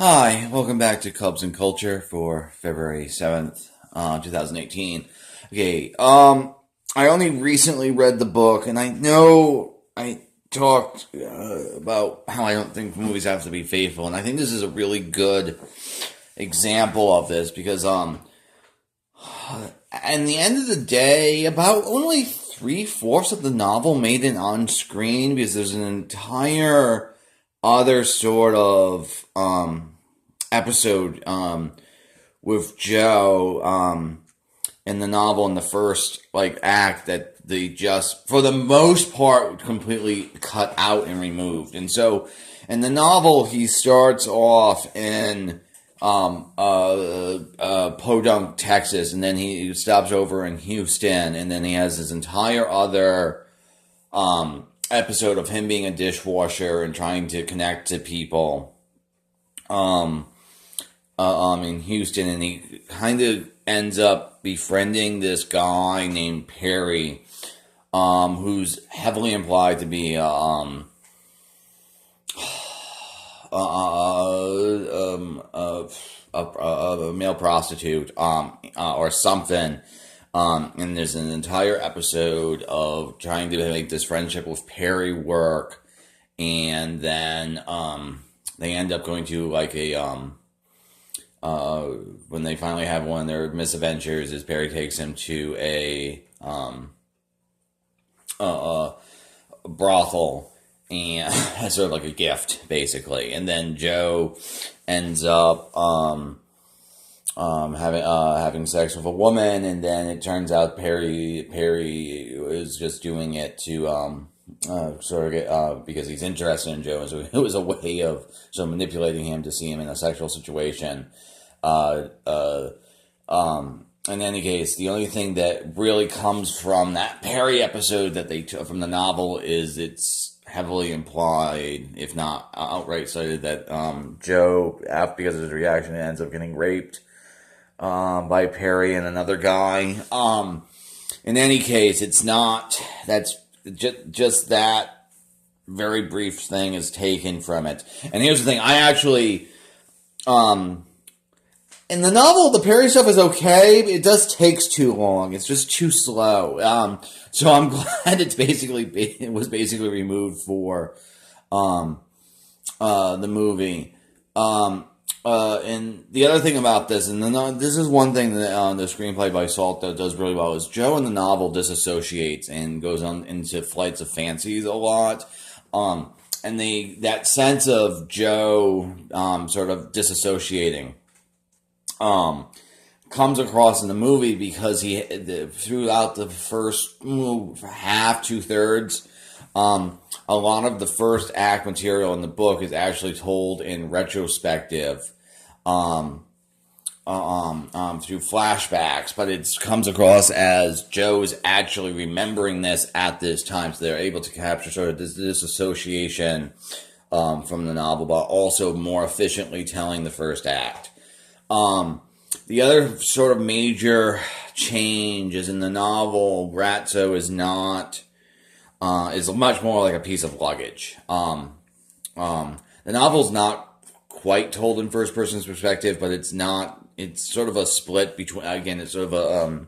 Hi, welcome back to Cubs and Culture for February 7th, 2018. Okay, I only recently read the book, and I know I talked about how I don't think movies have to be faithful, and I think this is a really good example of this because, at the end of the day, about only three-fourths of the novel made it on screen because there's an entire other sort of, episode with Joe in the novel in the first act that they just for the most part completely cut out and removed. And so in the novel he starts off in Podunk, Texas, and then he stops over in Houston, and then he has this entire other episode of him being a dishwasher and trying to connect to people in Houston, and he kind of ends up befriending this guy named Perry, who's heavily implied to be a male prostitute, or something. And there's an entire episode of trying to make this friendship with Perry work, and then they end up going to when they finally have one of their misadventures, is Perry takes him to a brothel, and as sort of like a gift, basically. And then Joe ends up having sex with a woman, and then it turns out Perry is just doing it to sort of get, because he's interested in Joe, so it was a way of sort of manipulating him to see him in a sexual situation. In any case, the only thing that really comes from that Perry episode that they took from the novel is it's heavily implied, if not outright cited, that Joe, because of his reaction, ends up getting raped by Perry and another guy. In any case, it's not. That's just that very brief thing is taken from it. And here's the thing: I actually, in the novel, the Perry stuff is okay, but it just takes too long. It's just too slow. So I'm glad it was basically removed for the movie. And the other thing about this, and this is one thing that the screenplay by Salt does really well, is Joe in the novel disassociates and goes on into flights of fancies a lot. And that sense of Joe sort of disassociating comes across in the movie because throughout the first half, 2/3, a lot of the first act material in the book is actually told in retrospective, through flashbacks, but it comes across as Joe is actually remembering this at this time, so they're able to capture sort of this disassociation from the novel, but also more efficiently telling the first act. The other sort of major change is in the novel, Ratso is much more like a piece of luggage. The novel's not quite told in first person's perspective, but it's sort of a split between, again, it's sort of a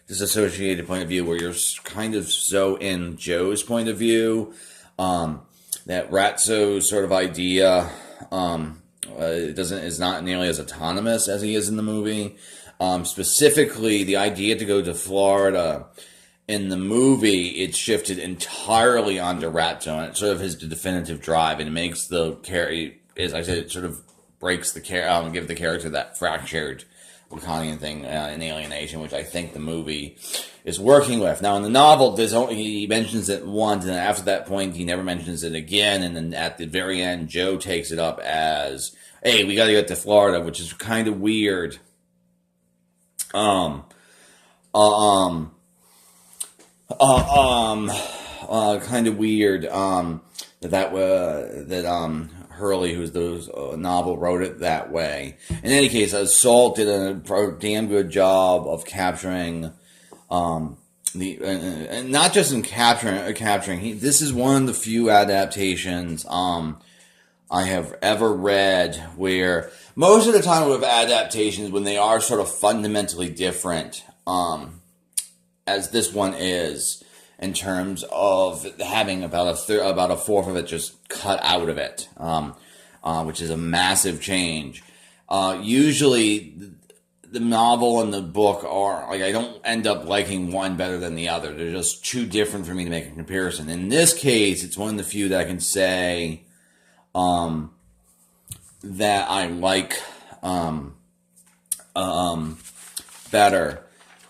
disassociated point of view where you're kind of so in Joe's point of view, that Ratso's sort of idea, is not nearly as autonomous as he is in the movie. Specifically, the idea to go to Florida in the movie, it's shifted entirely onto Ratso, and it's sort of his definitive drive, and it makes the character, as I said, it sort of breaks the character, give the character that fractured Lacanian thing in Alienation, which I think the movie is working with. Now, in the novel, he mentions it once, and after that point, he never mentions it again. And then at the very end, Joe takes it up as, "Hey, we got to get to Florida," which is kind of weird. Kind of weird. That Hurley, who's the novel, wrote it that way. In any case, Salt did a damn good job of capturing and not just in capturing. This is one of the few adaptations I have ever read, where most of the time with adaptations, when they are sort of fundamentally different, as this one is, in terms of having about a fourth of it just cut out of it, which is a massive change. Usually, the novel and the book are, like, I don't end up liking one better than the other. They're just too different for me to make a comparison. In this case, it's one of the few that I can say that I like better.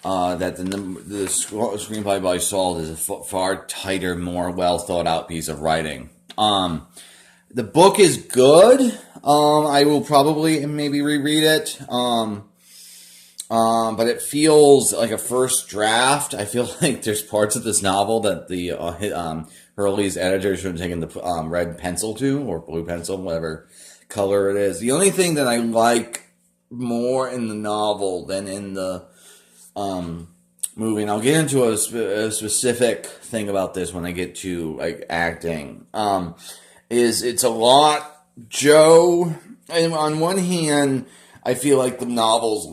That the screenplay by Salt is a far tighter, more well thought out piece of writing. The book is good. I will probably maybe reread it. But it feels like a first draft. I feel like there's parts of this novel that the Hurley's editor should have taken the red pencil to, or blue pencil, whatever color it is. The only thing that I like more in the novel than in the movie, and I'll get into a specific thing about this when I get to, like, acting, is it's a lot Joe. And on one hand, I feel like the novel's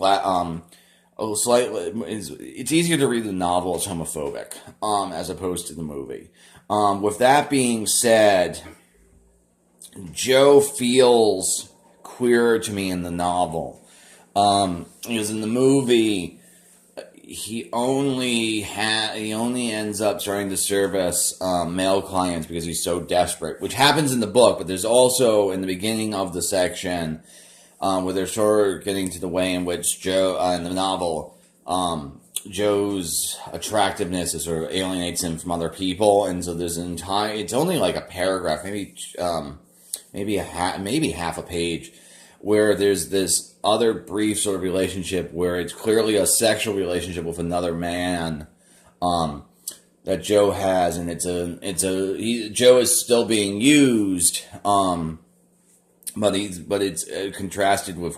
it's easier to read the novel as homophobic, as opposed to the movie. With that being said, Joe feels queer to me in the novel. Because in the movie, he only ends up starting to service male clients because he's so desperate, which happens in the book. But there's also, in the beginning of the section, where they're sort of getting to the way in which Joe, in the novel, Joe's attractiveness is sort of alienates him from other people, and so there's an entire, it's only like a paragraph, maybe half a page, where there's this other brief sort of relationship where it's clearly a sexual relationship with another man, that Joe has, and Joe is still being used, but it's contrasted with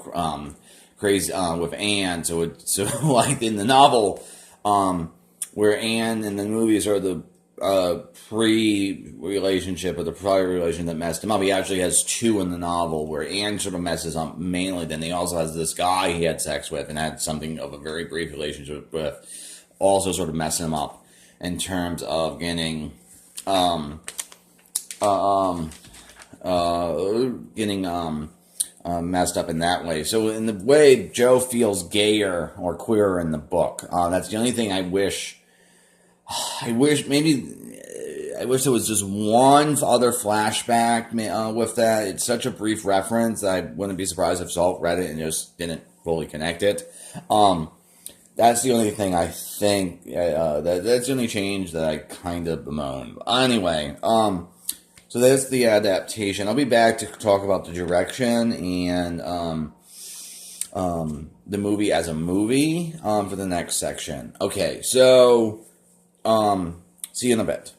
crazy with Anne. So like in the novel, where Anne in the movie is sort of the pre-relationship or the prior relation that messed him up. He actually has two in the novel, where Anne sort of messes up mainly. Then he also has this guy he had sex with and had something of a very brief relationship with, also sort of messing him up in terms of getting messed up in that way. So in the way Joe feels gayer or queerer in the book, that's the only thing I wish there was just one other flashback with that. It's such a brief reference that I wouldn't be surprised if Salt read it and just didn't fully connect it. That's the only thing I think, that's the only change that I kind of bemoan. Anyway, so that's the adaptation. I'll be back to talk about the direction and the movie as a movie for the next section. Okay, so see you in a bit.